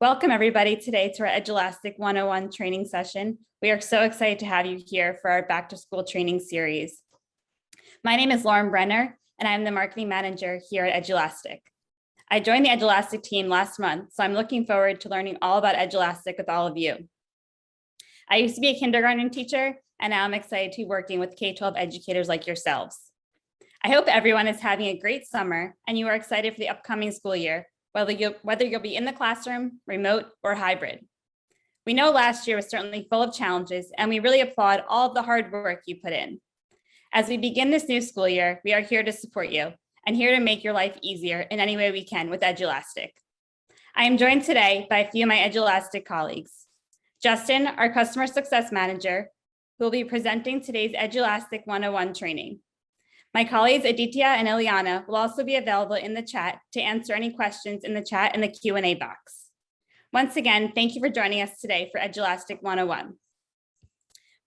Welcome everybody today to our Edulastic 101 training session. We are so excited to have you here for our back to school training series. My name is Lauren Brenner and I'm the marketing manager here at Edulastic. I joined the Edulastic team last month, so I'm looking forward to learning all about Edulastic with all of you. I used to be a kindergarten teacher and now I'm excited to be working with K-12 educators like yourselves. I hope everyone is having a great summer and you are excited for the upcoming school year, whether you'll be in the classroom, remote, or hybrid. We know last year was certainly full of challenges, and we really applaud all of the hard work you put in. As we begin this new school year, we are here to support you and here to make your life easier in any way we can with Edulastic. I am joined today by a few of my Edulastic colleagues. Justin, our Customer Success Manager, who will be presenting today's Edulastic 101 training. My colleagues Aditya and Ileana will also be available in the chat to answer any questions in the chat and the Q&A box. Once again, thank you for joining us today for Edulastic 101.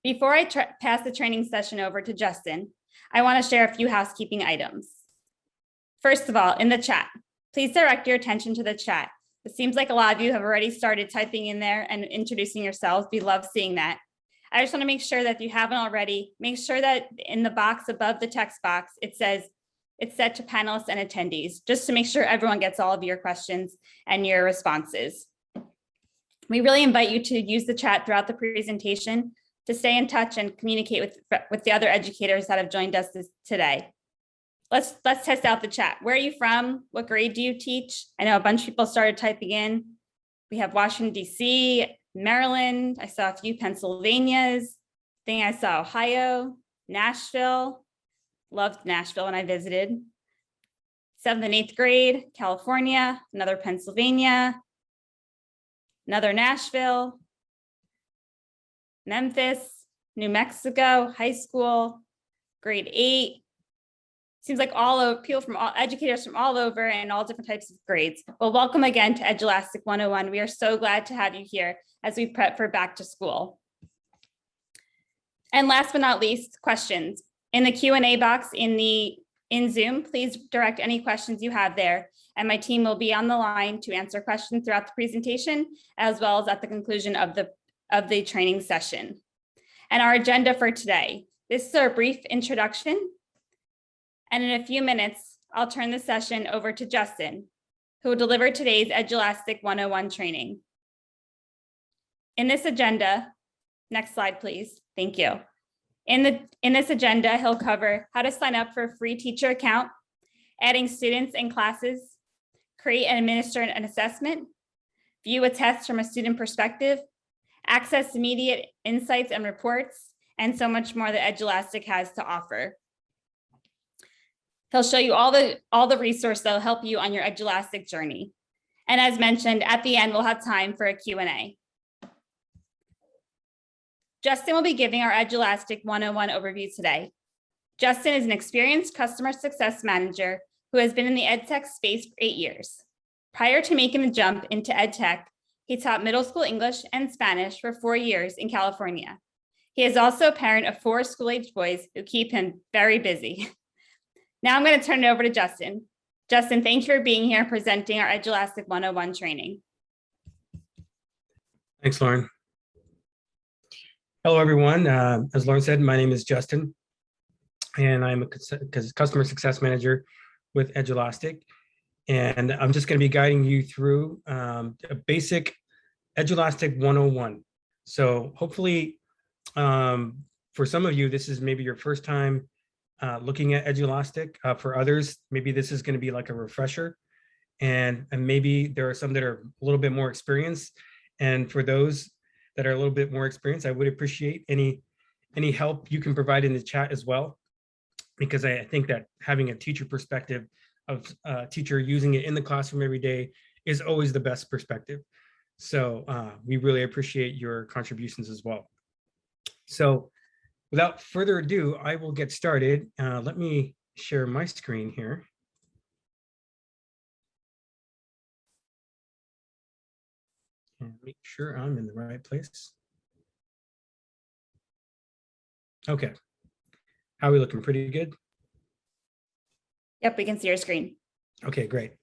Before I pass the training session over to Justin, I want to share a few housekeeping items. First of all, in the chat, please direct your attention to the chat. It seems like a lot of you have already started typing in there and introducing yourselves. We love seeing that. I just want to make sure that if you haven't already, make sure that in the box above the text box, it says it's set to panelists and attendees, just to make sure everyone gets all of your questions and your responses. We really invite you to use the chat throughout the presentation to stay in touch and communicate with the other educators that have joined us today. Let's test out the chat. Where are you from? What grade do you teach? I know a bunch of people started typing in. We have Washington, D.C., Maryland, I saw a few Pennsylvanias, I saw Ohio, Nashville, loved Nashville when I visited. 7th and 8th grade, California, another Pennsylvania, another Nashville, Memphis, New Mexico, high school, grade 8. Seems like educators from all over and all different types of grades. Well, welcome again to Edulastic 101. We are so glad to have you here as we prep for back to school. And last but not least, questions. In the Q&A box in Zoom, please direct any questions you have there, and my team will be on the line to answer questions throughout the presentation, as well as at the conclusion of the training session. And our agenda for today, this is our brief introduction. And in a few minutes, I'll turn the session over to Justin, who will deliver today's Edulastic 101 training. In this agenda, next slide, please. Thank you. In this agenda, he'll cover how to sign up for a free teacher account, adding students and classes, create and administer an assessment, view a test from a student perspective, access immediate insights and reports, and so much more that Edulastic has to offer. He'll show you all the resources that will help you on your Edulastic journey. And as mentioned, at the end, we'll have time for a Q&A. Justin will be giving our Edulastic 101 overview today. Justin is an experienced customer success manager who has been in the EdTech space for 8 years. Prior to making the jump into EdTech, he taught middle school English and Spanish for 4 years in California. He is also a parent of 4 school-aged boys who keep him very busy. Now I'm going to turn it over to Justin. Justin, thank you for being here presenting our Edulastic 101 training. Thanks, Lauren. Hello, everyone. As Lauren said, my name is Justin, and I'm a customer success manager with Edulastic. And I'm just going to be guiding you through a basic Edulastic 101. So hopefully, for some of you, this is maybe your first time looking at Edulastic. For others, maybe this is going to be like a refresher, and maybe there are some that are a little bit more experienced. And for those that are a little bit more experienced, I would appreciate any help you can provide in the chat as well, because I think that having a teacher perspective of a teacher using it in the classroom every day is always the best perspective. So we really appreciate your contributions as well. So without further ado, I will get started. Let me share my screen here. And make sure I'm in the right place. Okay. How are we looking? Pretty good? Yep, we can see your screen. Okay, great.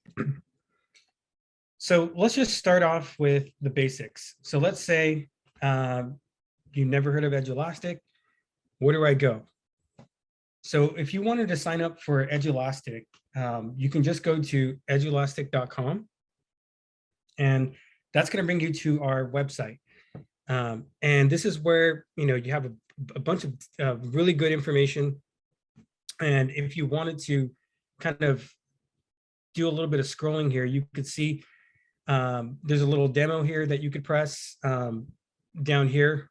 So let's just start off with the basics. So let's say you never heard of Edulastic. Where do I go? So if you wanted to sign up for Edulastic, you can just go to edulastic.com, and that's going to bring you to our website. And this is where you have a bunch of really good information. And if you wanted to kind of do a little bit of scrolling here, you could see there's a little demo here that you could press down here.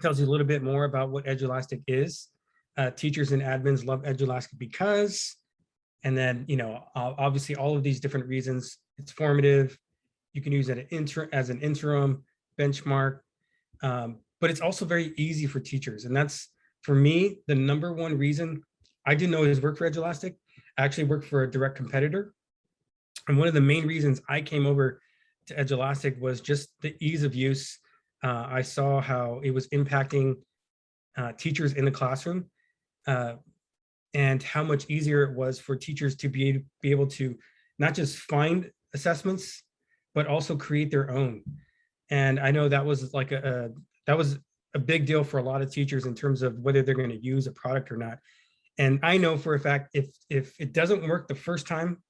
Tells you a little bit more about what Edulastic is. Teachers and admins love Edulastic because, and then obviously all of these different reasons. It's formative. You can use it as an interim benchmark, but it's also very easy for teachers. And that's, for me, the number one reason. I didn't always work for Edulastic. I actually worked for a direct competitor. And one of the main reasons I came over to Edulastic was just the ease of use. I saw how it was impacting teachers in the classroom, and how much easier it was for teachers to be able to not just find assessments, but also create their own. And I know that was like that was a big deal for a lot of teachers in terms of whether they're going to use a product or not. And I know for a fact, if it doesn't work the first time,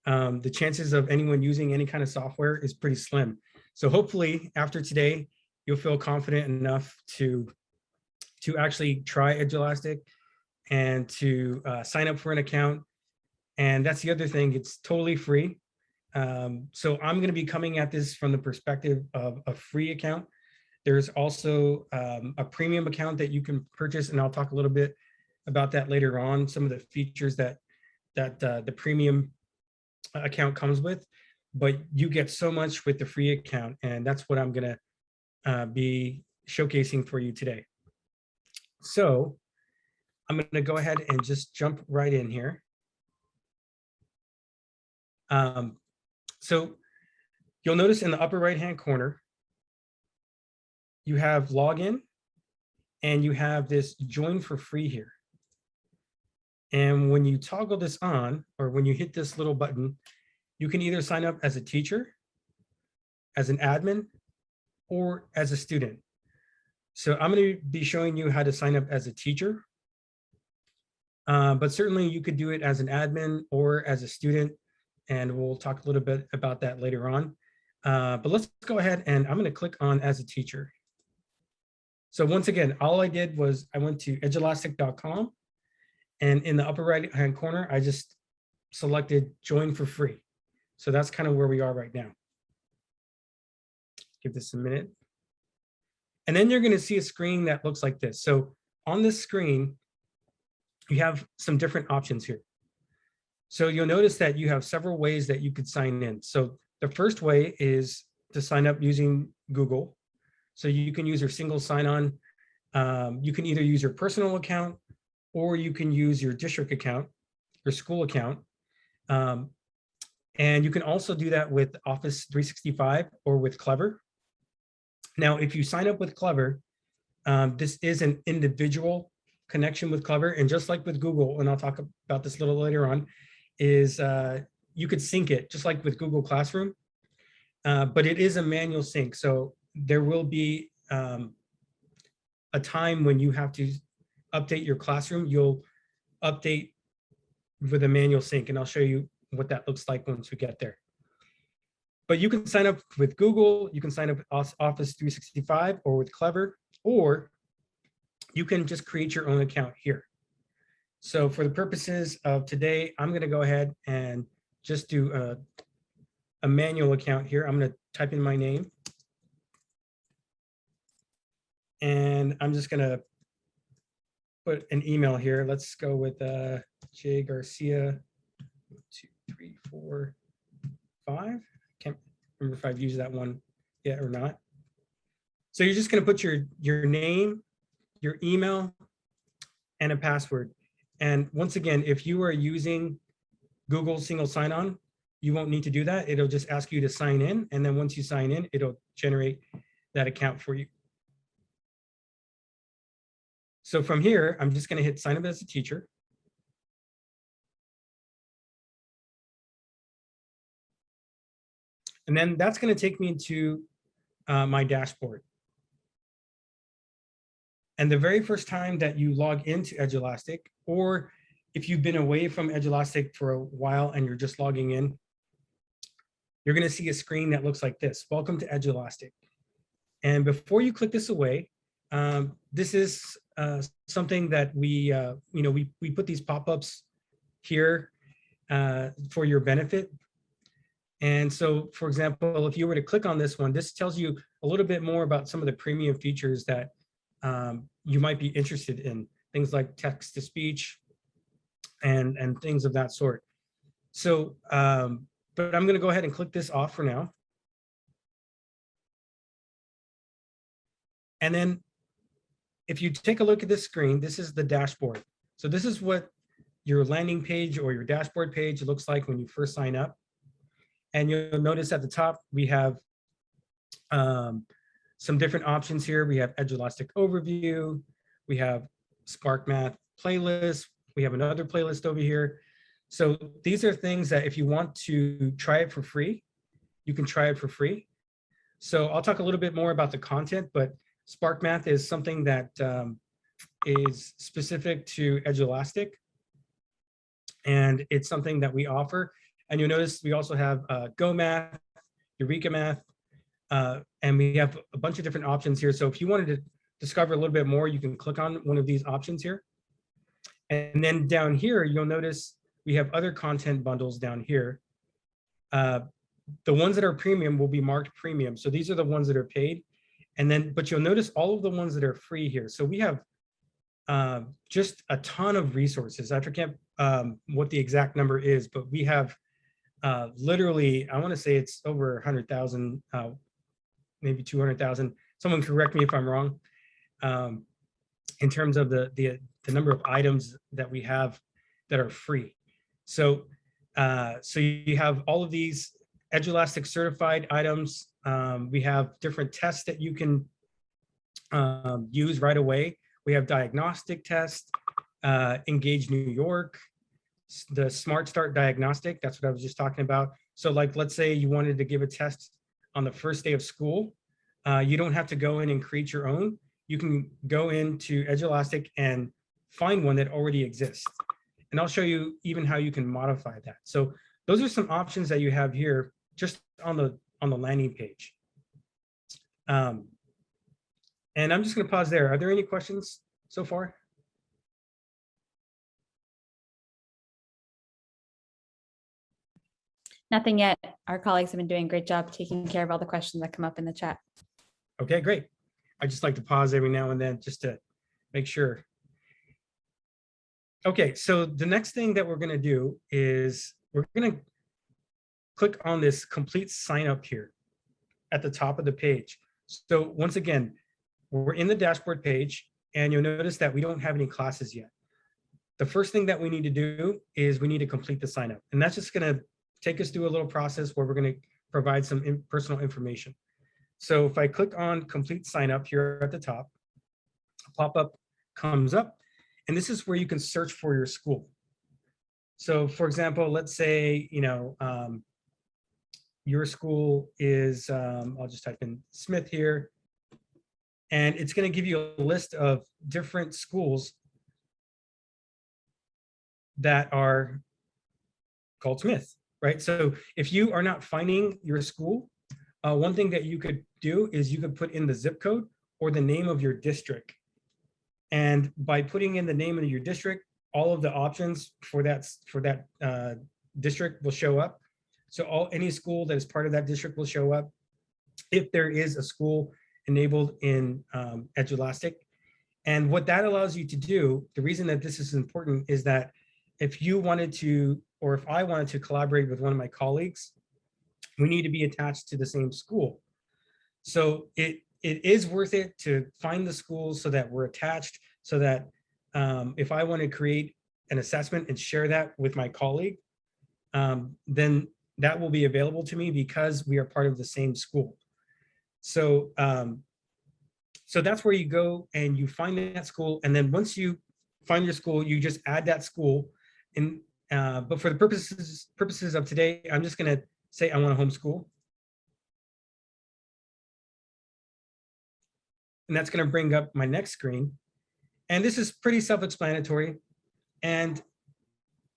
the chances of anyone using any kind of software is pretty slim. So hopefully after today, you'll feel confident enough to actually try Edulastic and to sign up for an account. And that's the other thing, it's totally free. So I'm going to be coming at this from the perspective of a free account. There's also a premium account that you can purchase, and I'll talk a little bit about that later on, some of the features that the premium account comes with, but you get so much with the free account, and that's what I'm going to be showcasing for you today. So I'm going to go ahead and just jump right in here. So you'll notice in the upper right hand corner, you have login and you have this join for free here. And when you toggle this on, or when you hit this little button, you can either sign up as a teacher, as an admin, or as a student. So I'm going to be showing you how to sign up as a teacher. But certainly you could do it as an admin or as a student, and we'll talk a little bit about that later on. But let's go ahead, and I'm going to click on as a teacher. So once again, all I did was I went to edulastic.com, and in the upper right hand corner, I just selected join for free. So that's kind of where we are right now. Give this a minute. And then you're going to see a screen that looks like this. So on this screen, you have some different options here. So you'll notice that you have several ways that you could sign in. So the first way is to sign up using Google. So you can use your single sign-on. You can either use your personal account, or you can use your district account, your school account. And you can also do that with Office 365 or with Clever. Now, if you sign up with Clever, this is an individual connection with Clever. And just like with Google, and I'll talk about this a little later on, is you could sync it just like with Google Classroom, but it is a manual sync. So there will be a time when you have to update your classroom. You'll update with a manual sync, and I'll show you what that looks like once we get there. But you can sign up with Google, you can sign up with Office 365 or with Clever, or you can just create your own account here. So for the purposes of today, I'm going to go ahead and just do a manual account here. I'm going to type in my name, and I'm just going to put an email here. Let's go with J Garcia 1, 2, 3, 4, 5. Can't remember if I've used that one yet or not. So you're just going to put your name, your email, and a password. And once again, if you are using Google single sign-on, you won't need to do that. It'll just ask you to sign in. And then once you sign in, it'll generate that account for you. So from here, I'm just going to hit sign up as a teacher. And then that's going to take me to my dashboard. And the very first time that you log into Edulastic, or if you've been away from Edulastic for a while and you're just logging in, you're going to see a screen that looks like this. Welcome to Edulastic. And before you click this away, this is something that we put these pop-ups here for your benefit. And so, for example, if you were to click on this one, this tells you a little bit more about some of the premium features that you might be interested in, things like text-to-speech and things of that sort. So, but I'm going to go ahead and click this off for now. And then if you take a look at this screen, this is the dashboard. So this is what your landing page or your dashboard page looks like when you first sign up. And you'll notice at the top, we have some different options here. We have Edulastic overview. We have Spark Math playlist. We have another playlist over here. So these are things that if you want to try it for free, you can try it for free. So I'll talk a little bit more about the content, but Spark Math is something that is specific to Edulastic. And it's something that we offer. And you'll notice we also have Go Math, Eureka Math, and we have a bunch of different options here. So if you wanted to discover a little bit more, you can click on one of these options here. And then down here, you'll notice we have other content bundles down here. The ones that are premium will be marked premium. So these are the ones that are paid. And then, but you'll notice all of the ones that are free here. So we have just a ton of resources. I forget what the exact number is, but we have literally, I want to say it's over 100,000, maybe 200,000. Someone correct me if I'm wrong. In terms of the number of items that we have that are free. So, so you have all of these Edulastic certified items. We have different tests that you can use right away. We have diagnostic tests, Engage New York, the SmartStart diagnostic. That's what I was just talking about. So like, let's say you wanted to give a test on the first day of school. You don't have to go in and create your own. You can go into Edulastic and find one that already exists. And I'll show you even how you can modify that. So those are some options that you have here just on the landing page. And I'm just going to pause there. Are there any questions so far? Nothing yet. Our colleagues have been doing a great job taking care of all the questions that come up in the chat. Okay, great. I just like to pause every now and then just to make sure. Okay, so the next thing that we're going to do is we're going to click on this complete sign up here at the top of the page. So once again, we're in the dashboard page and you'll notice that we don't have any classes yet. The first thing that we need to do is we need to complete the sign up. And that's just going to take us through a little process where we're going to provide some personal information. So if I click on complete sign up here at the top, a pop-up comes up, and this is where you can search for your school. So for example, let's say, your school is, I'll just type in Smith here, and it's going to give you a list of different schools that are called Smith, right? So if you are not finding your school, one thing that you could do is you could put in the zip code or the name of your district. And by putting in the name of your district, all of the options for that district will show up. So any school that is part of that district will show up. If there is a school enabled in Edulastic. And what that allows you to do, the reason that this is important is that if you wanted to, or if I wanted to collaborate with one of my colleagues, we need to be attached to the same school. So it is worth it to find the schools so that we're attached, so that if I want to create an assessment and share that with my colleague, then that will be available to me because we are part of the same school. So, so that's where you go and you find that school. And then once you find your school, you just add that school in. But for the purposes of today, I'm just going to say I want to homeschool. and that's going to bring up my next screen. And this is pretty self-explanatory. And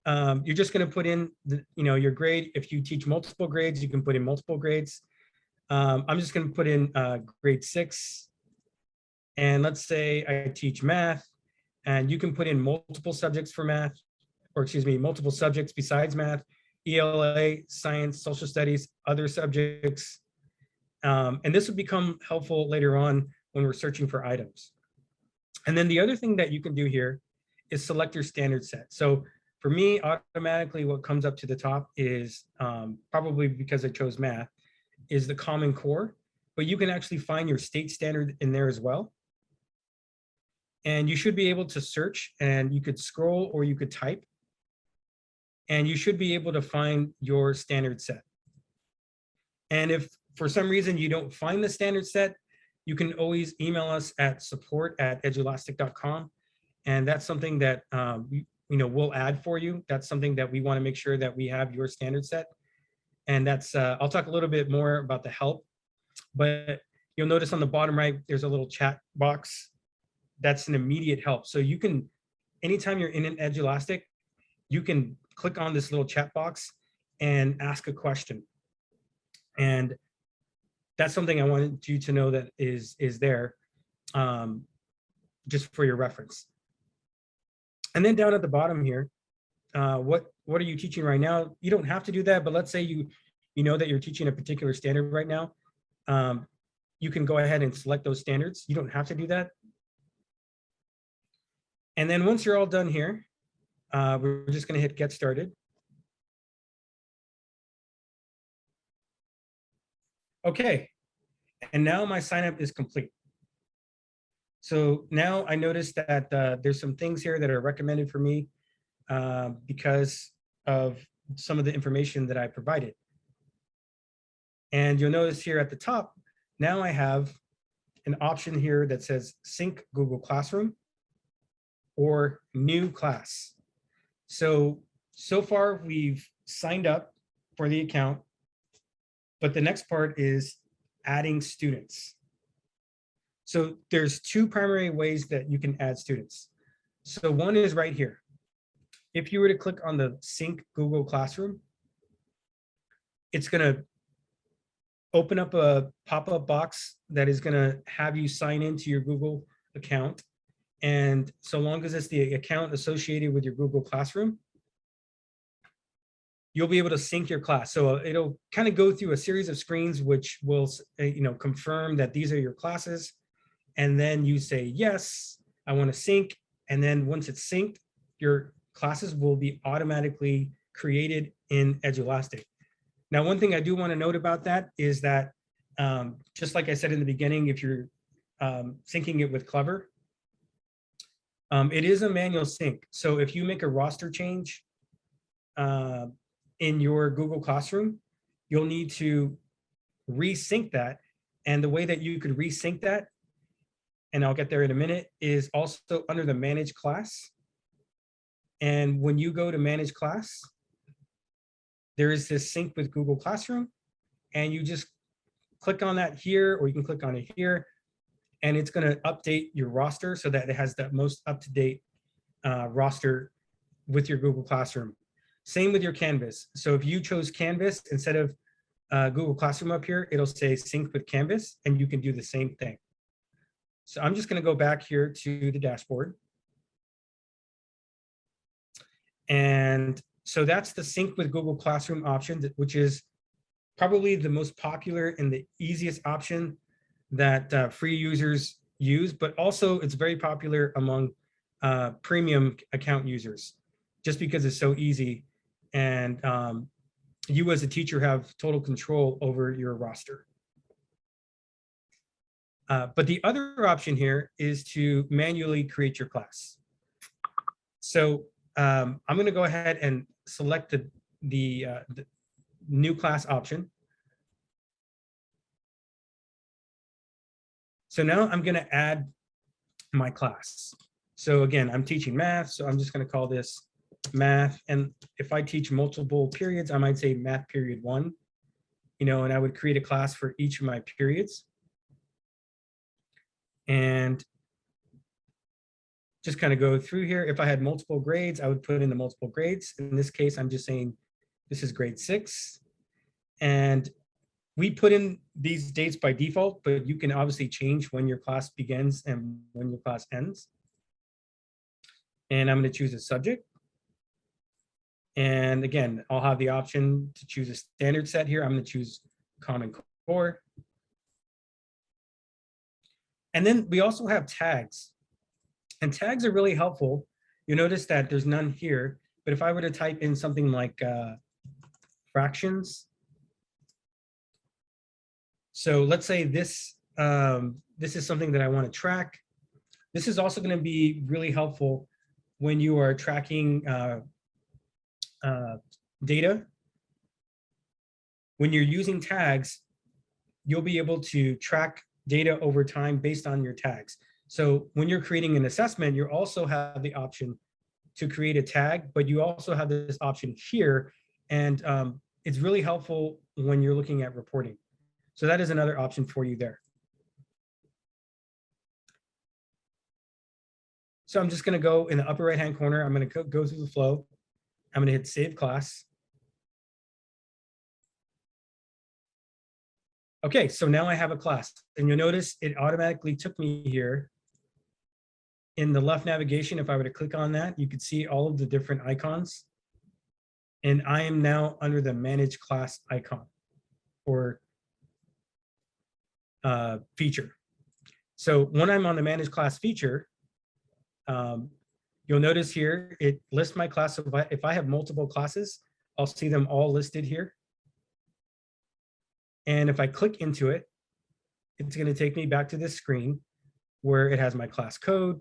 you're just going to put in your grade. If you teach multiple grades, you can put in multiple grades. I'm just going to put in grade 6. And let's say I teach math, and you can put in multiple subjects for math, or excuse me, multiple subjects besides math, ELA, science, social studies, other subjects. And this will become helpful later on when we're searching for items. And then the other thing that you can do here is select your standard set. So for me, automatically what comes up to the top is, probably because I chose math, is the Common Core, but you can actually find your state standard in there as well. And you should be able to search, and you could scroll or you could type, and you should be able to find your standard set. And if for some reason you don't find the standard set, you can always email us at support@edulastic.com. And that's something that we'll add for you. That's something that we want to make sure that we have your standard set. And that's, I'll talk a little bit more about the help, but you'll notice on the bottom right, there's a little chat box. That's an immediate help. So you can, anytime you're in an Edulastic, you can click on this little chat box and ask a question. And that's something I wanted you to know that is there, just for your reference. And then down at the bottom here, what are you teaching right now? You don't have to do that, but let's say you know that you're teaching a particular standard right now. You can go ahead and select those standards. You don't have to do that. And then once you're all done here, we're just going to hit get started. Okay, and now my sign up is complete. So now I noticed that there's some things here that are recommended for me because of some of the information that I provided. And you'll notice here at the top, now I have an option here that says Sync Google Classroom or New Class. So far we've signed up for the account, but the next part is adding students. So there's two primary ways that you can add students. So one is right here. If you were to click on the Sync Google Classroom, it's going to open up a pop-up box that is going to have you sign into your Google account. And so long as it's the account associated with your Google Classroom, you'll be able to sync your class. So it'll kind of go through a series of screens, which will confirm that these are your classes. And then you say, yes, I want to sync. And then once it's synced, your classes will be automatically created in Edulastic. Now, one thing I do want to note about that is that, just like I said in the beginning, if you're syncing it with Clever, it is a manual sync. So if you make a roster change in your Google Classroom, you'll need to resync that. And the way that you could resync that, and I'll get there in a minute, is also under the Manage Class. And when you go to Manage Class, there is this sync with Google Classroom, and you just click on that here, or you can click on it here, and it's going to update your roster so that it has the most up-to-date roster with your Google Classroom. Same with your Canvas. So if you chose Canvas instead of Google Classroom up here, it'll say sync with Canvas, and you can do the same thing. So I'm just going to go back here to the dashboard. And so that's the sync with Google Classroom option, which is probably the most popular and the easiest option that free users use, but also it's very popular among premium account users, just because it's so easy. And you as a teacher have total control over your roster. But the other option here is to manually create your class. So I'm going to go ahead and select the new class option. So now I'm going to add my class. So again, I'm teaching math, so I'm just going to call this math. And if I teach multiple periods, I might say math period 1, and I would create a class for each of my periods. and just kind of go through here. If I had multiple grades, I would put in the multiple grades. In this case, I'm just saying this is grade 6. And we put in these dates by default, but you can obviously change when your class begins and when your class ends. And I'm going to choose a subject. And again, I'll have the option to choose a standard set here. I'm going to choose Common Core. And then we also have tags. And tags are really helpful. You notice that there's none here, but if I were to type in something like fractions. So let's say this, this is something that I want to track. This is also going to be really helpful when you are tracking data. When you're using tags, you'll be able to track data over time based on your tags. So when you're creating an assessment, you also have the option to create a tag, but you also have this option here. And it's really helpful when you're looking at reporting. So that is another option for you there. So I'm just going to go in the upper right-hand corner. I'm going to go through the flow. I'm going to hit Save Class. Okay, so now I have a class. And you'll notice it automatically took me here. In the left navigation, if I were to click on that, you could see all of the different icons. And I am now under the Manage Class icon or feature. So when I'm on the Manage Class feature, you'll notice here, it lists my class. So if I have multiple classes, I'll see them all listed here. And if I click into it, it's going to take me back to this screen where it has my class code.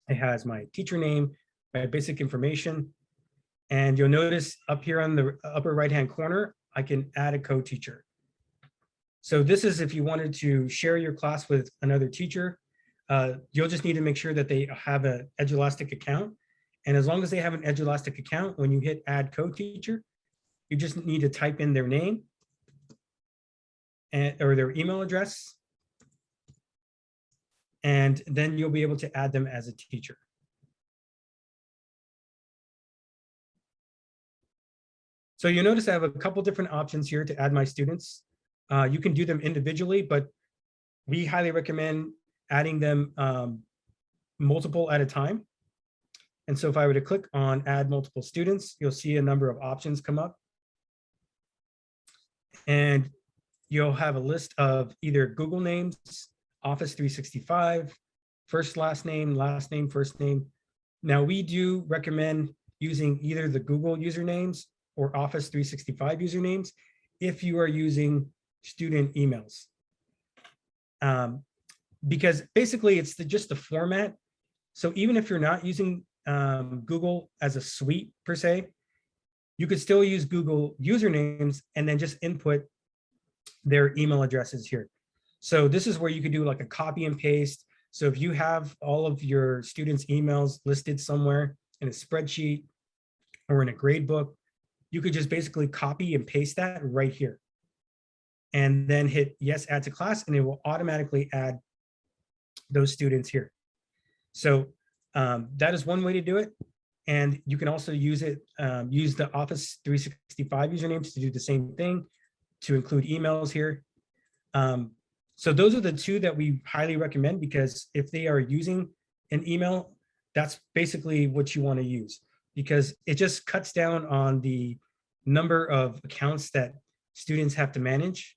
It has my teacher name, my basic information. And you'll notice up here on the upper right-hand corner, I can add a co-teacher. So this is if you wanted to share your class with another teacher, you'll just need to make sure that they have an Edulastic account. And as long as they have an Edulastic account, when you hit add co-teacher, you just need to type in their name or their email address. And then you'll be able to add them as a teacher. So you notice I have a couple different options here to add my students. You can do them individually, but we highly recommend adding them multiple at a time. And so if I were to click on add multiple students, you'll see a number of options come up. And you'll have a list of either Google names, Office 365, first, last name, first name. Now we do recommend using either the Google usernames or Office 365 usernames if you are using student emails. Because basically it's just the format. So even if you're not using Google as a suite per se, you could still use Google usernames and then just input their email addresses here. So this is where you could do like a copy and paste. So if you have all of your students' emails listed somewhere in a spreadsheet or in a grade book, you could just basically copy and paste that right here. And then hit yes, add to class, and it will automatically add those students here. So that is one way to do it. And you can also use it, use the Office 365 usernames to do the same thing, to include emails here. So those are the two that we highly recommend, because if they are using an email, that's basically what you want to use, because it just cuts down on the number of accounts that students have to manage.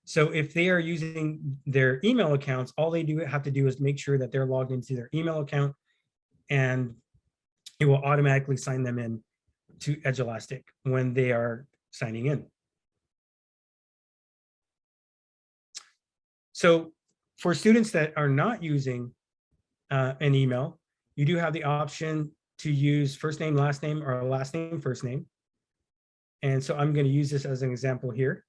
So if they are using their email accounts, all they have to do is make sure that they're logged into their email account, and it will automatically sign them in to Edulastic when they are signing in. So for students that are not using an email, you do have the option to use first name, last name, or last name, first name. And so I'm going to use this as an example here.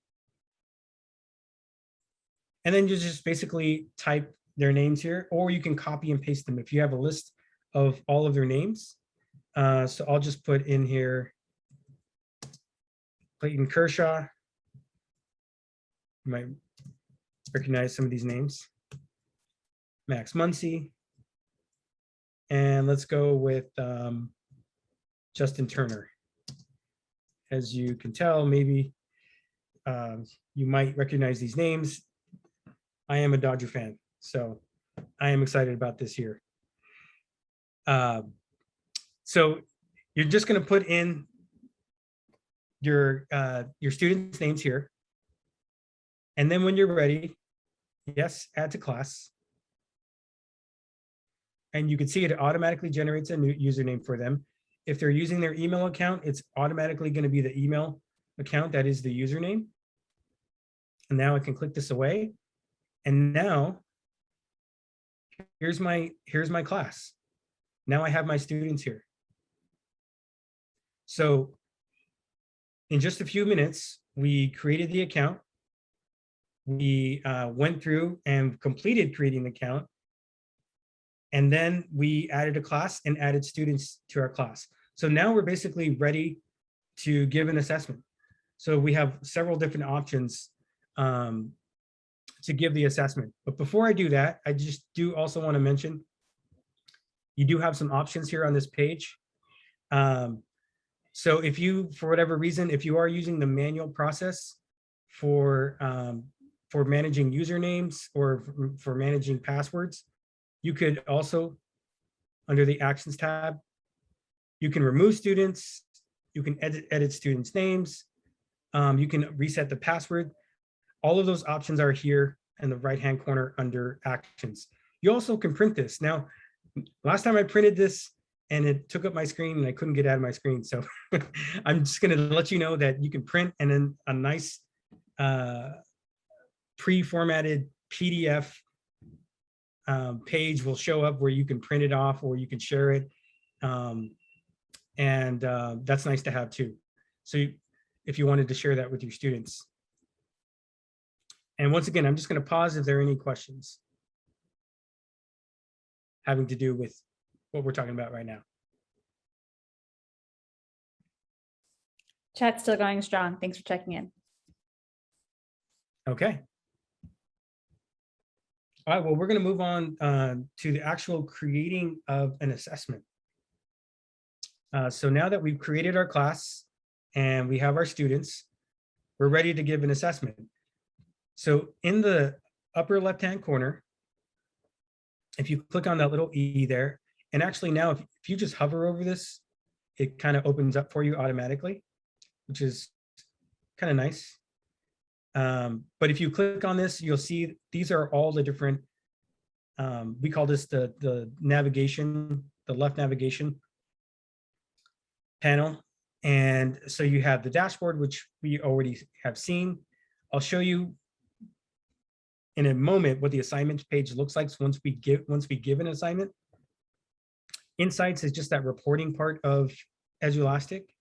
And then you just basically type their names here, or you can copy and paste them if you have a list of all of their names. So I'll just put in here Clayton Kershaw. You might recognize some of these names. Max Muncy. And let's go with Justin Turner. As you can tell, maybe you might recognize these names. I am a Dodger fan, so I am excited about this year. So you're just going to put in your students' names here. And then when you're ready, yes, add to class. And you can see it automatically generates a new username for them. If they're using their email account, it's automatically going to be the email account that is the username. And now I can click this away. And now here's my class. Now I have my students here. So in just a few minutes, we created the account. We went through and completed creating the account. And then we added a class and added students to our class. So now we're basically ready to give an assessment. So we have several different options to give the assessment. But before I do that, I just do also want to mention, you do have some options here on this page. So if you, for whatever reason, if you are using the manual process for managing usernames or for managing passwords, you could also, under the Actions tab, you can remove students, you can edit students' names, you can reset the password. All of those options are here in the right-hand corner under Actions. You also can print this. Now, last time I printed this and it took up my screen and I couldn't get out of my screen. So I'm just gonna let you know that you can print and then a nice pre-formatted PDF page will show up where you can print it off or you can share it. That's nice to have too. So if you wanted to share that with your students. And once again, I'm just going to pause if there are any questions having to do with what we're talking about right now. Chat's still going strong. Thanks for checking in. Okay. All right, well, we're going to move on to the actual creating of an assessment. So now that we've created our class and we have our students, we're ready to give an assessment. So in the upper left-hand corner, if you click on that little E there, and actually now if you just hover over this, it kind of opens up for you automatically, which is kind of nice. But if you click on this, you'll see these are all the different, we call this the navigation, the left navigation panel. And so you have the dashboard, which we already have seen. I'll show you in a moment what the assignments page looks like once we give an assignment. Insights is just that reporting part of Edulastic.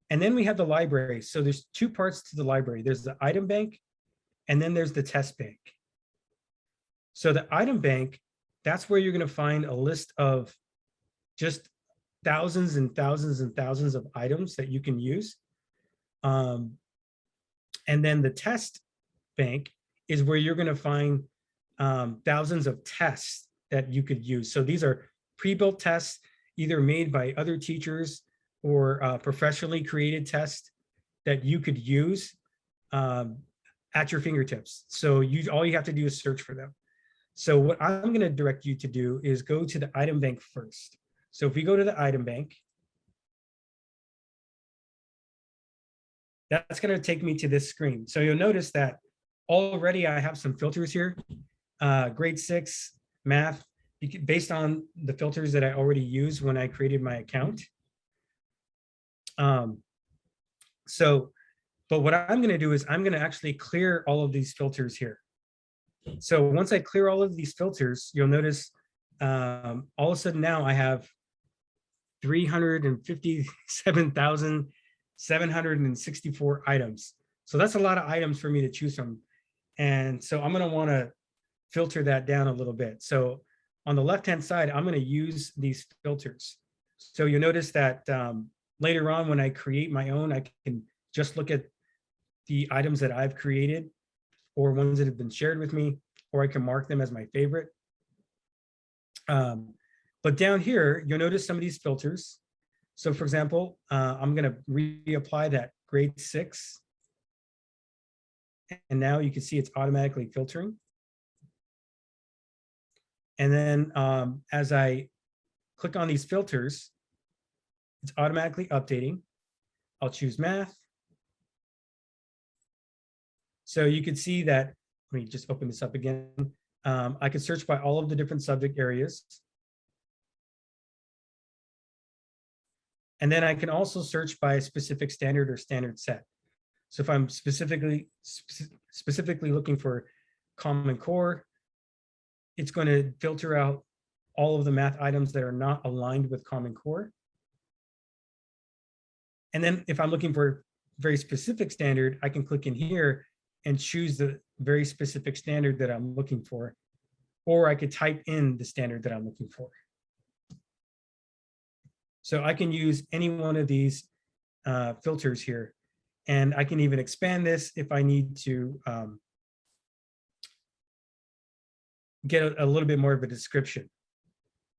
And then we have the library. So there's two parts to the library. There's the item bank, and then there's the test bank. So the item bank, that's where you're going to find a list of just thousands and thousands and thousands of items that you can use. And then the test bank is where you're going to find thousands of tests that you could use. So these are pre-built tests, either made by other teachers or professionally created tests that you could use at your fingertips. So all you have to do is search for them. So what I'm going to direct you to do is go to the item bank first. So if we go to the item bank, that's going to take me to this screen. So you'll notice that already I have some filters here, grade 6 math, based on the filters that I already used when I created my account. But what I'm going to do is I'm going to actually clear all of these filters here. So once I clear all of these filters, you'll notice all of a sudden now I have 357,764 items. So that's a lot of items for me to choose from. And so I'm going to want to filter that down a little bit. So on the left-hand side, I'm going to use these filters. So you'll notice that later on when I create my own, I can just look at the items that I've created or ones that have been shared with me, or I can mark them as my favorite. But down here, you'll notice some of these filters. So for example, I'm going to reapply that grade 6. And now you can see it's automatically filtering. And then as I click on these filters, it's automatically updating. I'll choose math. So you can see that, let me just open this up again. I could search by all of the different subject areas. And then I can also search by a specific standard or standard set. So if I'm specifically looking for Common Core, it's going to filter out all of the math items that are not aligned with Common Core. And then if I'm looking for very specific standard, I can click in here and choose the very specific standard that I'm looking for, or I could type in the standard that I'm looking for. So I can use any one of these filters here, and I can even expand this if I need to get a little bit more of a description.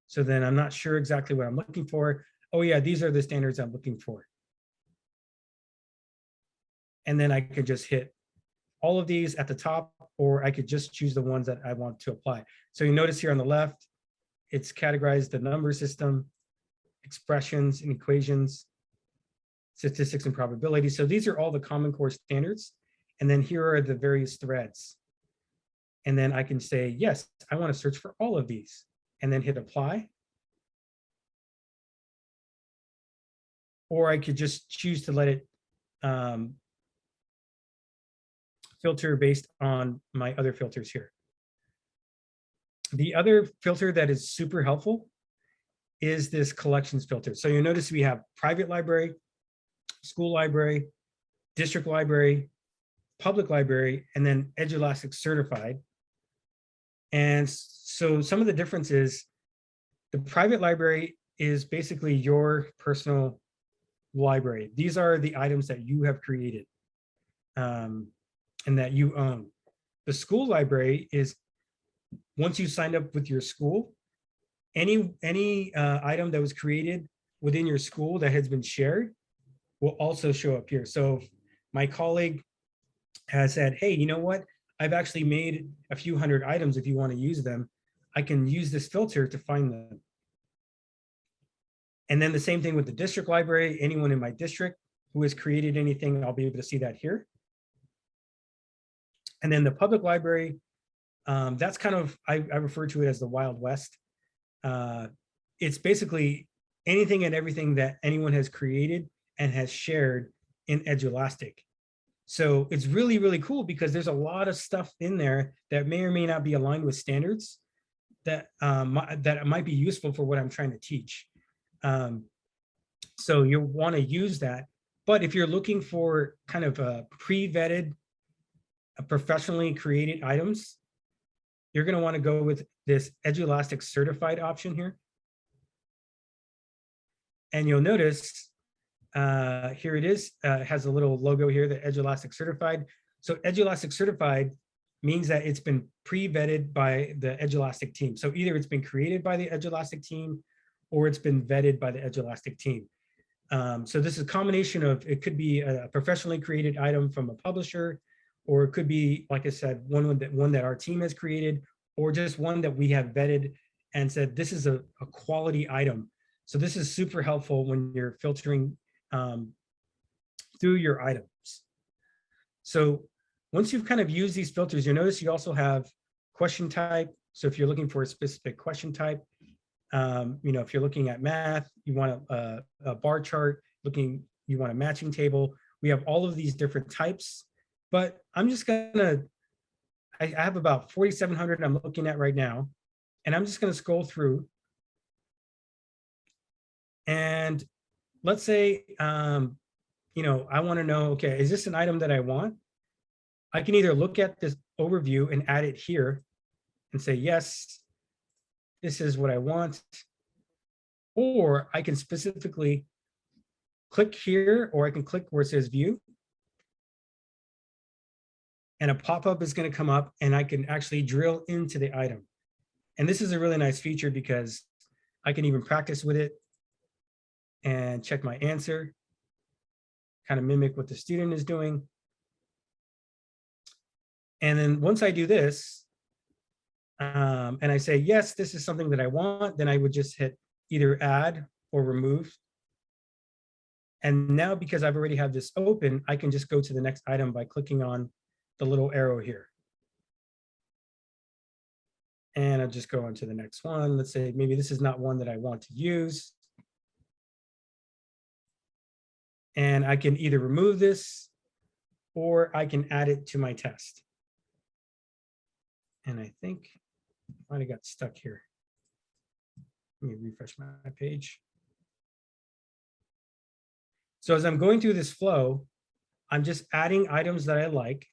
So then I'm not sure exactly what I'm looking for. Oh yeah, these are the standards I'm looking for. And then I could just hit all of these at the top, or I could just choose the ones that I want to apply. So you notice here on the left, it's categorized the number system, expressions and equations, statistics and probability. So these are all the Common Core standards. And then here are the various threads. And then I can say, yes, I want to search for all of these, and then hit apply. Or I could just choose to let it filter based on my other filters here. The other filter that is super helpful is this collections filter. So you'll notice we have private library, school library, district library, public library, and then Edulastic certified. And so some of the differences, the private library is basically your personal library. These are the items that you have created and that you own. The school library is, once you signed up with your school, any item that was created within your school that has been shared will also show up here. So my colleague has said, hey, you know what? I've actually made a few hundred items. If you want to use them, I can use this filter to find them. And then the same thing with the district library. Anyone in my district who has created anything, I'll be able to see that here. And then the public library, that's kind of, I refer to it as the Wild West. It's basically anything and everything that anyone has created and has shared in Edulastic. So it's really, really cool because there's a lot of stuff in there that may or may not be aligned with standards that, that might be useful for what I'm trying to teach. So you'll want to use that. But if you're looking for kind of a pre-vetted, professionally created items, you're going to want to go with this Edulastic certified option here. And you'll notice here it is, it has a little logo here, the Edulastic certified. So Edulastic certified means that it's been pre-vetted by the Edulastic team. So either it's been created by the Edulastic team or it's been vetted by the Edulastic team. So this is a combination of, it could be a professionally created item from a publisher, or it could be, like I said, one that our team has created, or just one that we have vetted and said, this is a quality item. So this is super helpful when you're filtering through your items. So once you've kind of used these filters, you'll notice you also have question type. So if you're looking for a specific question type, you know, if you're looking at math, you want a bar chart, you want a matching table. We have all of these different types, but I'm just gonna, I have about 4,700 I'm looking at right now, and I'm just gonna scroll through. And let's say, you know, I wanna know, okay, is this an item that I want? I can either look at this overview and add it here and say, yes, this is what I want, or I can specifically click here, or I can click where it says view, and a pop-up is going to come up and I can actually drill into the item. And this is a really nice feature because I can even practice with it and check my answer, kind of mimic what the student is doing. And then once I do this, and I say, yes, this is something that I want, then I would just hit either add or remove. And now, because I've already have this open, I can just go to the next item by clicking on the little arrow here. And I'll just go on to the next one. Let's say maybe this is not one that I want to use. And I can either remove this or I can add it to my test. And I think I might have got stuck here. Let me refresh my page. So as I'm going through this flow, I'm just adding items that I like.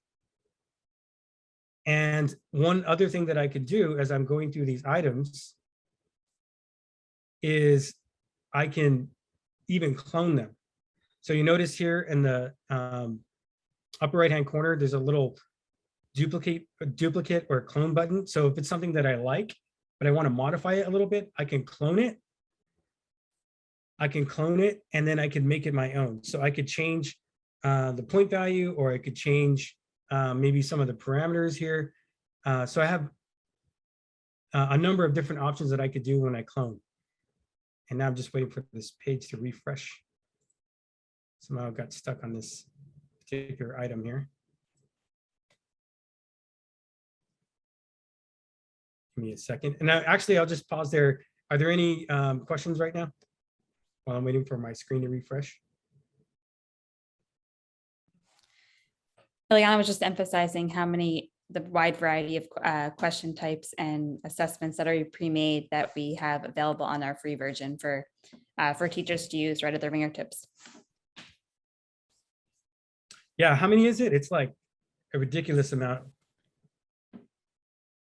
And one other thing that I could do as I'm going through these items is I can even clone them. So you notice here in the upper right-hand corner, there's a little duplicate or clone button. So if it's something that I like, but I want to modify it a little bit, I can clone it. And then I could make it my own. So I could change the point value, or I could change maybe some of the parameters here. So I have a number of different options that I could do when I clone. And now I'm just waiting for this page to refresh. Somehow I got stuck on this particular item here. Give me a second. And actually, I'll just pause there. Are there any questions right now while I'm waiting for my screen to refresh? Ileana was just emphasizing the wide variety of question types and assessments that are pre-made that we have available on our free version for teachers to use right at their fingertips. Yeah, how many is it? It's like a ridiculous amount.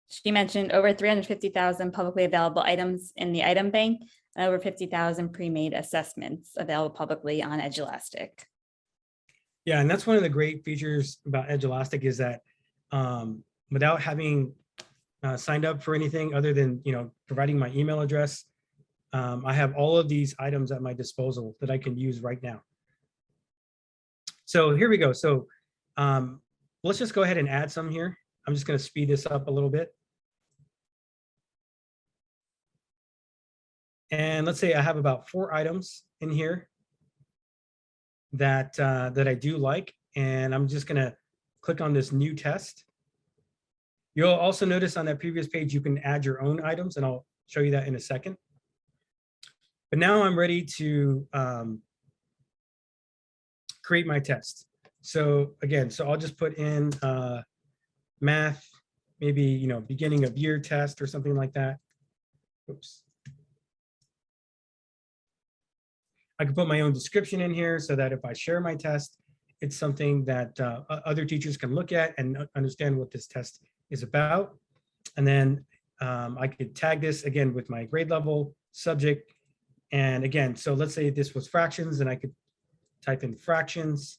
She mentioned over 350,000 publicly available items in the item bank, and over 50,000 pre-made assessments available publicly on Edulastic. Yeah, and that's one of the great features about Edulastic is that without having signed up for anything other than providing my email address, I have all of these items at my disposal that I can use right now. So here we go. So let's just go ahead and add some here. I'm just going to speed this up a little bit. And let's say I have about 4 items in here that I do like, and I'm just going to click on this new test. You'll also notice on that previous page, you can add your own items, and I'll show you that in a second. But now I'm ready to create my test. So again, I'll just put in math, maybe, beginning of year test or something like that. Oops. I can put my own description in here so that if I share my test, it's something that other teachers can look at and understand what this test is about. And then I could tag this again with my grade level, subject. And again, so let's say this was fractions, and I could type in fractions.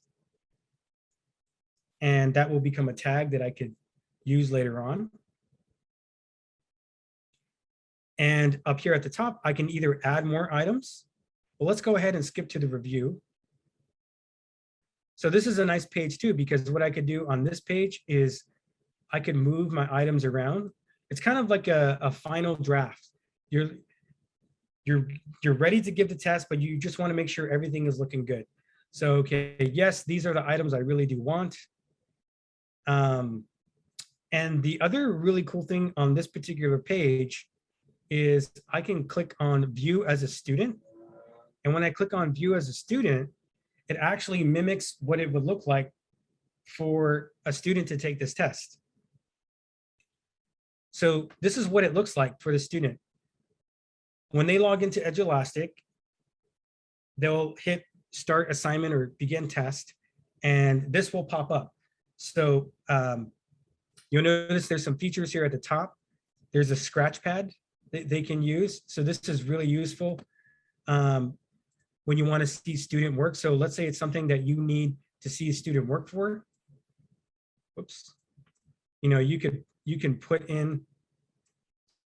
And that will become a tag that I could use later on. And up here at the top, I can either add more items. Well, let's go ahead and skip to the review. So this is a nice page too, because what I could do on this page is I could move my items around. It's kind of like a final draft. You're ready to give the test, but you just want to make sure everything is looking good. So, okay, yes, these are the items I really do want. And the other really cool thing on this particular page is I can click on view as a student. And when I click on view as a student, it actually mimics what it would look like for a student to take this test. So this is what it looks like for the student. When they log into Edulastic, they'll hit start assignment or begin test, and this will pop up. So you'll notice there's some features here at the top. There's a scratch pad that they can use. So this is really useful when you want to see student work. So let's say it's something that you need to see a student work for. Whoops. You can put in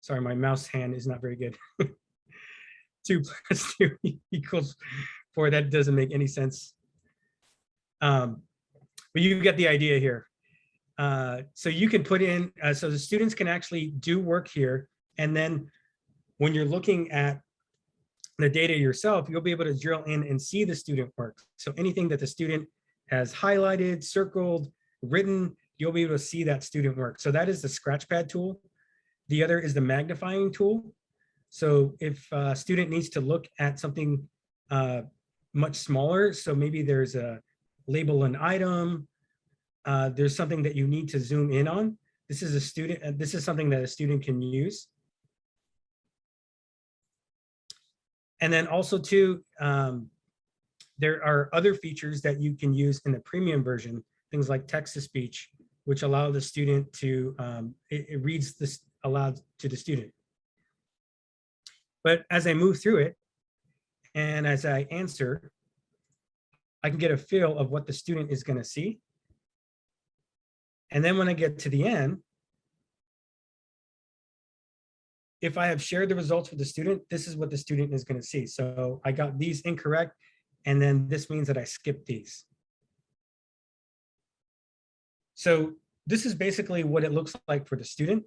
Sorry, my mouse hand is not very good. 2 plus 2 equals 4. That doesn't make any sense. But you get the idea here. So you can put in, so the students can actually do work here. And then when you're looking at the data yourself, you'll be able to drill in and see the student work. So anything that the student has highlighted, circled, written, you'll be able to see that student work. So that is the Scratchpad tool. The other is the magnifying tool. So if a student needs to look at something much smaller, so maybe there's a label an item, there's something that you need to zoom in on. This is something that a student can use. And then also too, there are other features that you can use in the premium version, things like text to speech, which allow the student to, it reads this aloud to the student. But as I move through it, and as I answer, I can get a feel of what the student is going to see. And then when I get to the end, if I have shared the results with the student, this is what the student is going to see. So I got these incorrect, and then this means that I skipped these. So this is basically what it looks like for the student.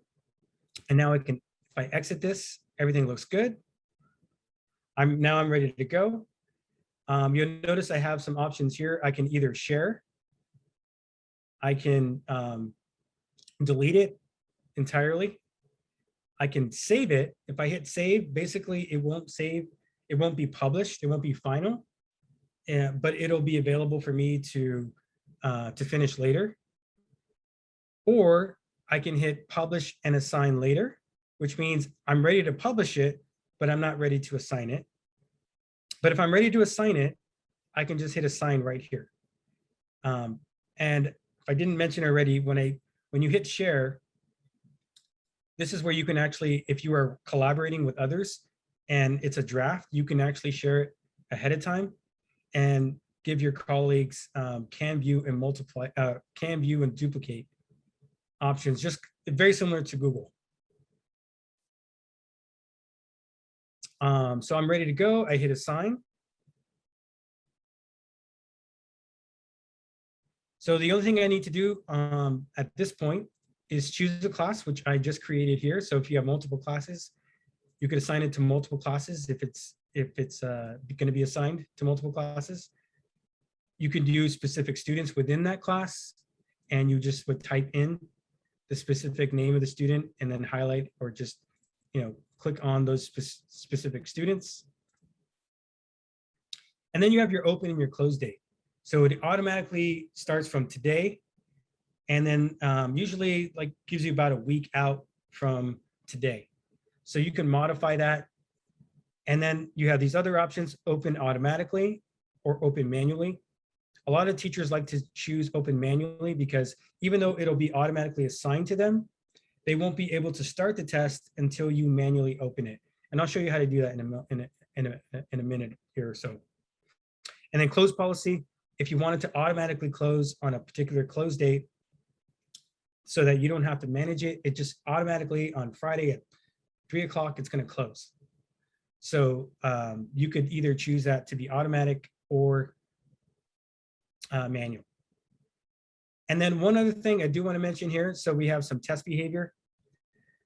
And now I can, if I exit this, everything looks good. Now I'm ready to go. You'll notice I have some options here. I can either share, I can delete it entirely. I can save it. If I hit save, basically it won't save, it won't be published, it won't be final, but it'll be available for me to finish later. Or I can hit publish and assign later, which means I'm ready to publish it, but I'm not ready to assign it. But if I'm ready to assign it, I can just hit assign right here. And if I didn't mention already, when you hit share, this is where you can actually, if you are collaborating with others and it's a draft, you can actually share it ahead of time and give your colleagues can view and duplicate options, just very similar to Google. So I'm ready to go. I hit assign. So the only thing I need to do at this point is choose a class, which I just created here. So if you have multiple classes, you could assign it to multiple classes if it's going to be assigned to multiple classes. You could use specific students within that class, and you just would type in the specific name of the student and then highlight or just, click on those specific students. And then you have your open and your close date. So it automatically starts from today, and then usually gives you about a week out from today. So you can modify that. And then you have these other options, open automatically or open manually. A lot of teachers like to choose open manually because even though it'll be automatically assigned to them, they won't be able to start the test until you manually open it. And I'll show you how to do that in a minute here or so. And then close policy, if you wanted to automatically close on a particular close date so that you don't have to manage it, it just automatically on Friday at 3 o'clock, it's going to close. So you could either choose that to be automatic or manual. And then one other thing I do want to mention here. So we have some test behavior.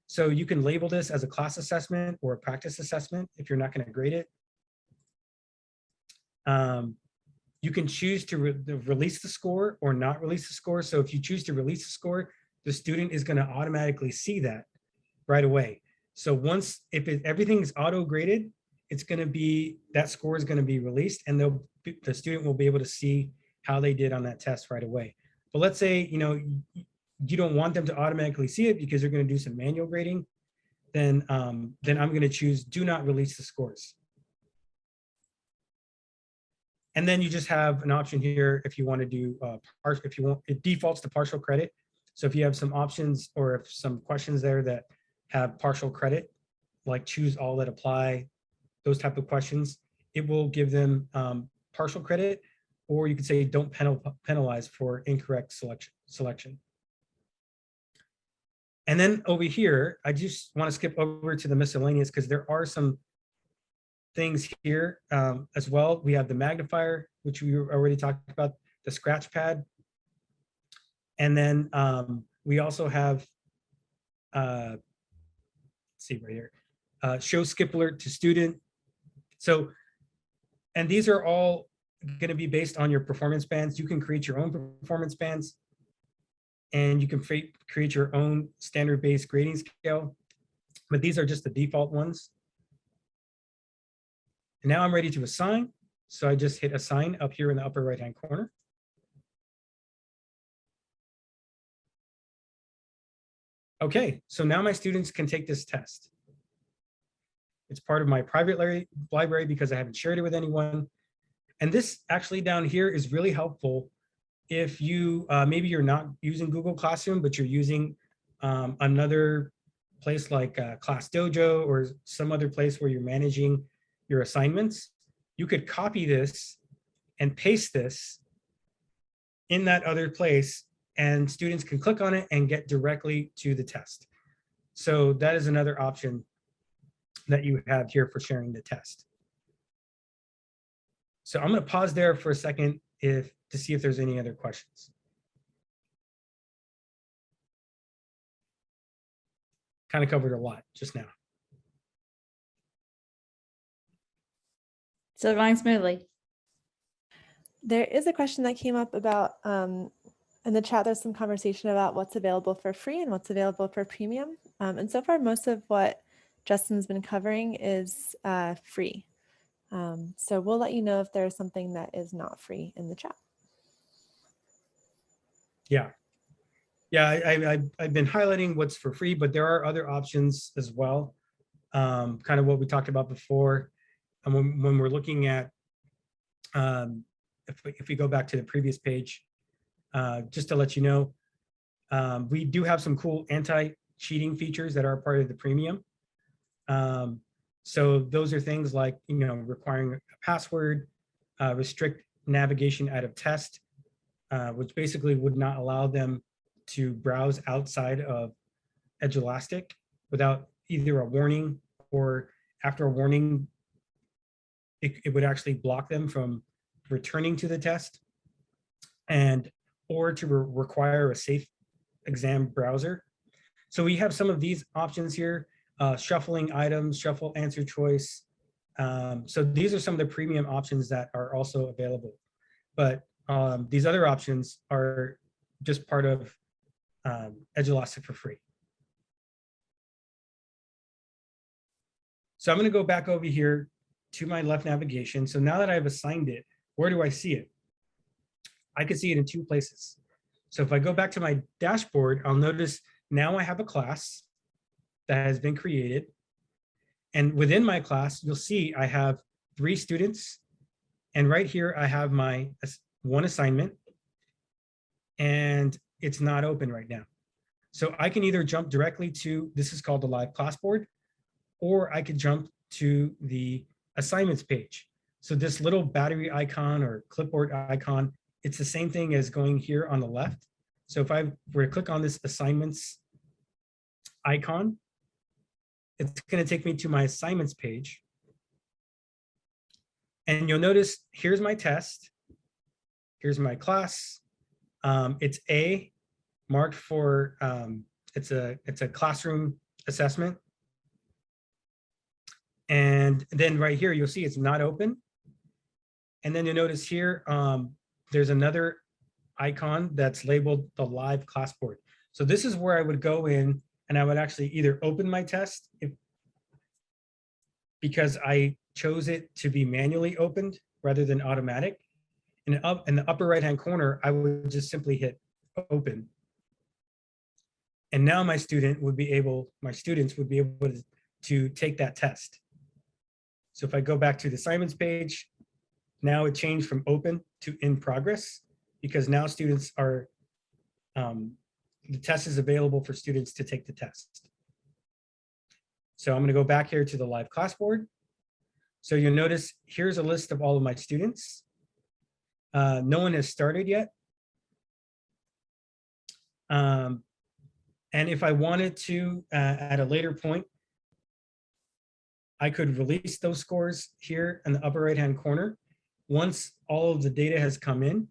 So you can label this as a class assessment or a practice assessment if you're not going to grade it. You can choose to release the score or not release the score. So if you choose to release the score, the student is going to automatically see that right away. So if everything is auto graded, it's going to be, that score is going to be released, and the student will be able to see how they did on that test right away. But let's say, you don't want them to automatically see it because you're going to do some manual grading, then I'm going to choose do not release the scores. And then you just have an option here if you want to do, it defaults to partial credit. So if you have some options or if some questions there that have partial credit, like choose all that apply, those type of questions, it will give them partial credit, or you could say don't penalize for incorrect selection. And then over here, I just want to skip over to the miscellaneous because there are some things here as well. We have the magnifier, which we already talked about, the scratch pad. And then we also have, let's see right here, show skip alert to student. So, and these are all going to be based on your performance bands. You can create your own performance bands, and you can create your own standard-based grading scale, but these are just the default ones. And now I'm ready to assign. So I just hit assign up here in the upper right-hand corner. Okay, so now my students can take this test. It's part of my private library because I haven't shared it with anyone. And this actually down here is really helpful if you, maybe you're not using Google Classroom, but you're using another place like Class Dojo or some other place where you're managing your assignments. You could copy this and paste this in that other place, and students can click on it and get directly to the test. So that is another option that you have here for sharing the test. So I'm going to pause there for a second to see if there's any other questions. Kind of covered a lot just now. Still going smoothly. There is a question that came up about, in the chat, there's some conversation about what's available for free and what's available for premium. And so far, most of what Justin's been covering is free. So we'll let you know if there's something that is not free in the chat. Yeah. Yeah, I've been highlighting what's for free, but there are other options as well. Kind of what we talked about before. And when we're looking at, if we go back to the previous page, just to let you know, we do have some cool anti-cheating features that are part of the premium. So those are things like, requiring a password, restrict navigation out of test, which basically would not allow them to browse outside of Edulastic without either a warning, or after a warning, it would actually block them from returning to the test, and or to require a safe exam browser. So we have some of these options here, shuffling items, shuffle answer choice. So these are some of the premium options that are also available. But these other options are just part of Edulastic for free. So I'm going to go back over here to my left navigation. So now that I've assigned it, where do I see it? I can see it in two places. So if I go back to my dashboard, I'll notice now I have a class that has been created. And within my class, you'll see I have 3 students. And right here, I have my one assignment. And it's not open right now. So I can either jump directly to, this is called the live Classboard, or I could jump to the assignments page. So this little battery icon or clipboard icon, it's the same thing as going here on the left. So if I were to click on this assignments icon, it's going to take me to my assignments page. And you'll notice here's my test. Here's my class. It's A, marked for, it's a classroom assessment. And then right here, you'll see it's not open. And then you'll notice here, there's another icon that's labeled the live Classboard. So this is where I would go in and I would actually either open my test because I chose it to be manually opened rather than automatic. And up in the upper right-hand corner, I would just simply hit open. And now my students would be able to take that test. So if I go back to the assignments page, now it changed from open to in progress, because now students are, the test is available for students to take the test. So I'm going to go back here to the live Classboard. So you'll notice here's a list of all of my students. No one has started yet. And And if I wanted to, at a later point, I could release those scores here in the upper right-hand corner once all of the data has come in.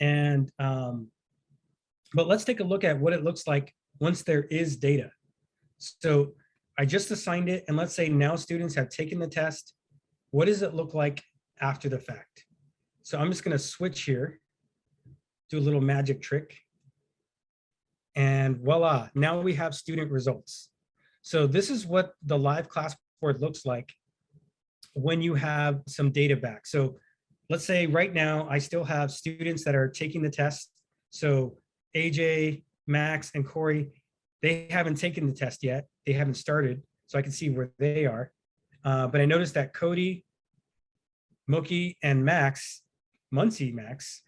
And, but let's take a look at what it looks like once there is data. So I just assigned it, and let's say now students have taken the test. What does it look like after the fact? So I'm just going to switch here, do a little magic trick. And voila, now we have student results. So this is what the live Classboard looks like when you have some data back. So let's say right now I still have students that are taking the test. So AJ, Max, and Corey, they haven't taken the test yet. They haven't started, so I can see where they are. But I noticed that Cody, Mookie, and Muncie Max,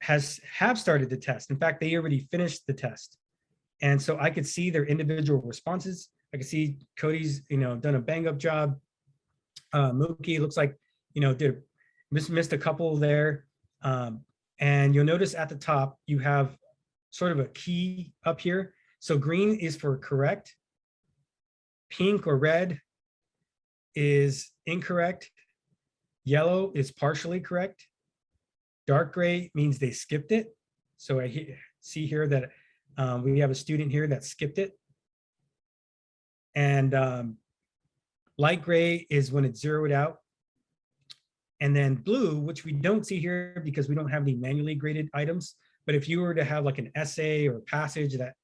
have started the test. In fact, they already finished the test. And so I could see their individual responses. I could see Cody's, done a bang up job. Mookie looks like, missed a couple there. And you'll notice at the top, you have sort of a key up here. So green is for correct. Pink or red is incorrect. Yellow is partially correct. Dark gray means they skipped it. So I see here that we have a student here that skipped it. And light gray is when it's zeroed out. And then blue, which we don't see here because we don't have any manually graded items. But if you were to have like an essay or a passage that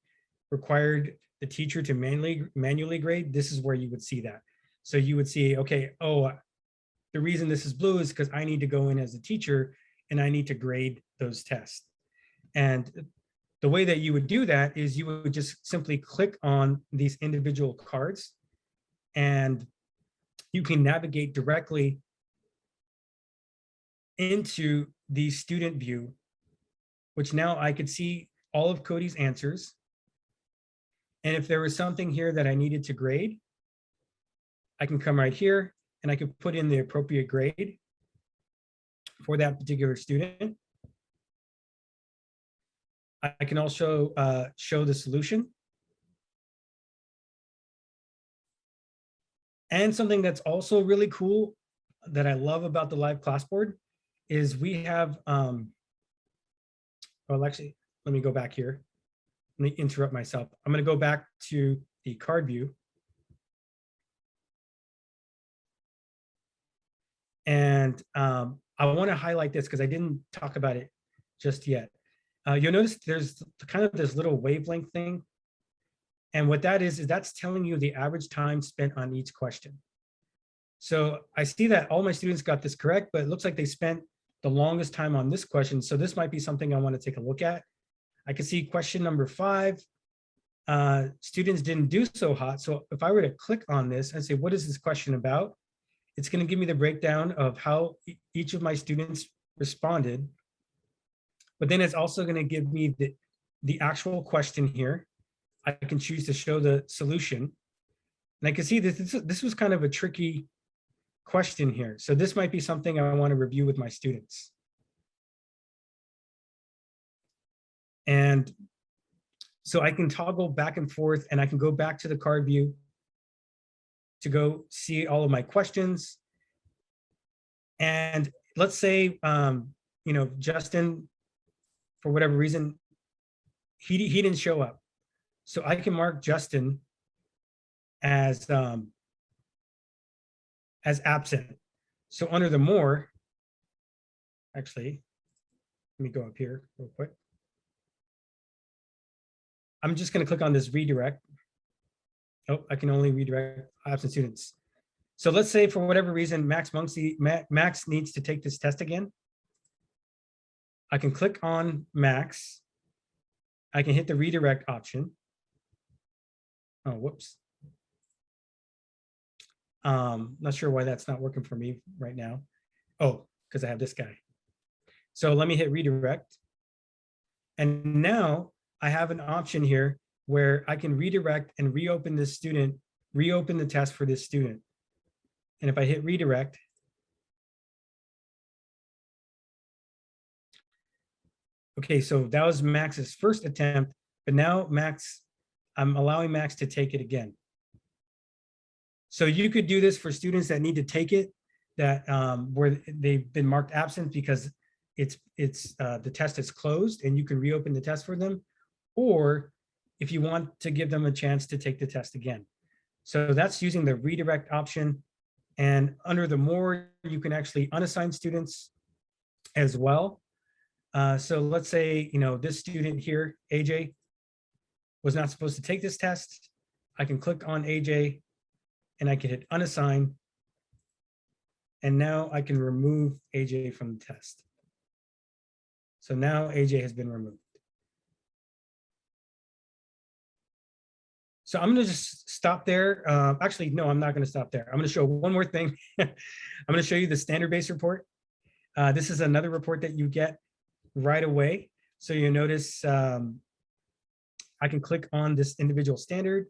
required the teacher to manually grade, this is where you would see that. So you would see, okay, the reason this is blue is because I need to go in as a teacher and I need to grade those tests. And the way that you would do that is you would just simply click on these individual cards and you can navigate directly into the student view, which now I could see all of Cody's answers. And if there was something here that I needed to grade, I can come right here and I could put in the appropriate grade for that particular student. I can also show the solution. And something that's also really cool that I love about the live Classboard is we have, well, actually, let me go back here. Let me interrupt myself. I'm going to go back to the card view. And I want to highlight this because I didn't talk about it just yet. You'll notice there's kind of this little wavelength thing. And what that is that's telling you the average time spent on each question. So I see that all my students got this correct, but it looks like they spent the longest time on this question. So this might be something I want to take a look at. I can see question number 5, students didn't do so hot. So if I were to click on this and say, what is this question about? It's going to give me the breakdown of how each of my students responded. But then it's also going to give me the actual question here. I can choose to show the solution. And I can see this was kind of a tricky question here. So this might be something I want to review with my students. And so I can toggle back and forth and I can go back to the card view to go see all of my questions. And let's say, Justin, for whatever reason, he didn't show up. So I can mark Justin as absent. So under the more, actually, let me go up here real quick. I'm just going to click on this redirect. Oh, I can only redirect absent students. So let's say for whatever reason, Max needs to take this test again. I can click on Max. I can hit the redirect option. Oh, whoops. Not sure why that's not working for me right now. Oh, because I have this guy. So let me hit redirect. And now I have an option here where I can redirect and reopen this student, reopen the test for this student. And if I hit redirect, okay, so that was Max's first attempt, but now Max I'm allowing Max to take it again. So you could do this for students that need to take it, that where they've been marked absent because the test is closed and you can reopen the test for them, or if you want to give them a chance to take the test again. So that's using the redirect option. And under the more, you can actually unassign students as well. So let's say, this student here, AJ, was not supposed to take this test. I can click on AJ and I can hit unassign. And now I can remove AJ from the test. So now AJ has been removed. So I'm going to just stop there. Actually, no, I'm not going to stop there. I'm going to show one more thing. I'm going to show you the standard-based report. This is another report that you get right away. So you notice I can click on this individual standard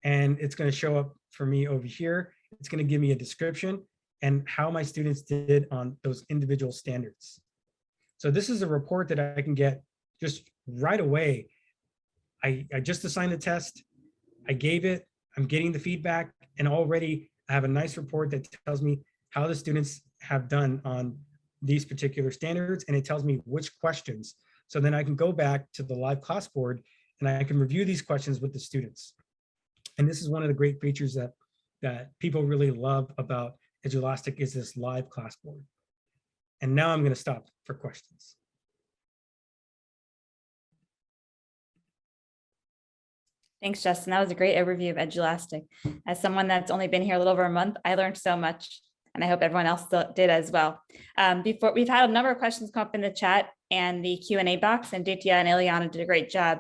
and it's going to show up for me over here. It's going to give me a description and how my students did on those individual standards. So this is a report that I can get just right away. I just assigned the test, I gave it, I'm getting the feedback, and already I have a nice report that tells me how the students have done on these particular standards, and it tells me which questions. So then I can go back to the live Classboard and I can review these questions with the students. And this is one of the great features that people really love about Edulastic is this live Classboard. And now I'm going to stop for questions. Thanks, Justin. That was a great overview of Edulastic. As someone that's only been here a little over a month, I learned so much, and I hope everyone else did as well. Before, we've had a number of questions come up in the chat and the Q&A box, and Ditya and Ileana did a great job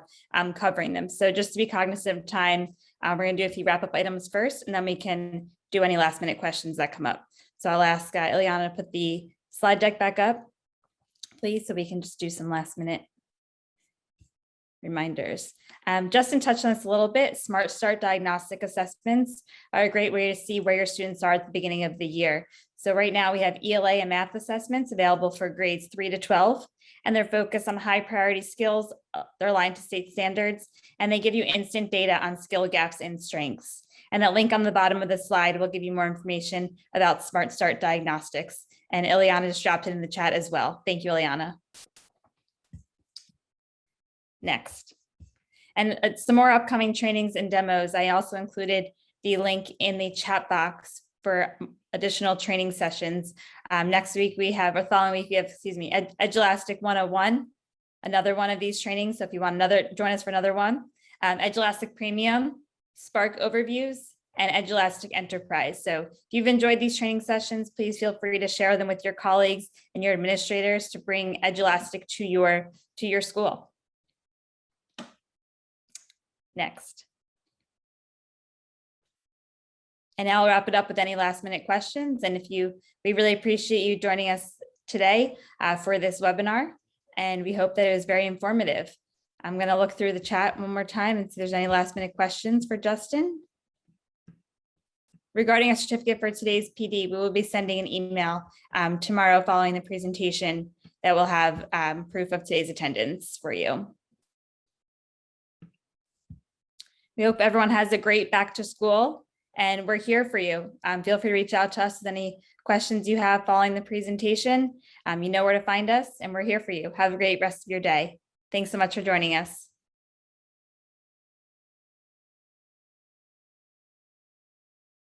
covering them. So just to be cognizant of time, we're going to do a few wrap-up items first, and then we can do any last-minute questions that come up. So I'll ask Ileana to put the slide deck back up, please, so we can just do some last-minute reminders. Justin touched on this a little bit. SmartStart diagnostic assessments are a great way to see where your students are at the beginning of the year. So right now we have ELA and math assessments available for grades 3 to 12, and they're focused on high priority skills. They're aligned to state standards, and they give you instant data on skill gaps and strengths. And that link on the bottom of the slide will give you more information about SmartStart diagnostics. And Ileana just dropped it in the chat as well. Thank you, Ileana. Next. And some more upcoming trainings and demos. I also included the link in the chat box for additional training sessions. Next week we have, or following week we have, Edulastic 101, another one of these trainings. So if you want join us for another one. Edulastic Premium, Spark Overviews, and Edulastic Enterprise. So if you've enjoyed these training sessions, please feel free to share them with your colleagues and your administrators to bring Edulastic to your school. Next. And now I'll wrap it up with any last minute questions. And we really appreciate you joining us today for this webinar. And we hope that it was very informative. I'm going to look through the chat one more time and see if there's any last minute questions for Justin. Regarding a certificate for today's PD, we will be sending an email tomorrow following the presentation that will have proof of today's attendance for you. We hope everyone has a great back to school, and we're here for you. Feel free to reach out to us with any questions you have following the presentation. You know where to find us, and we're here for you. Have a great rest of your day. Thanks so much for joining us.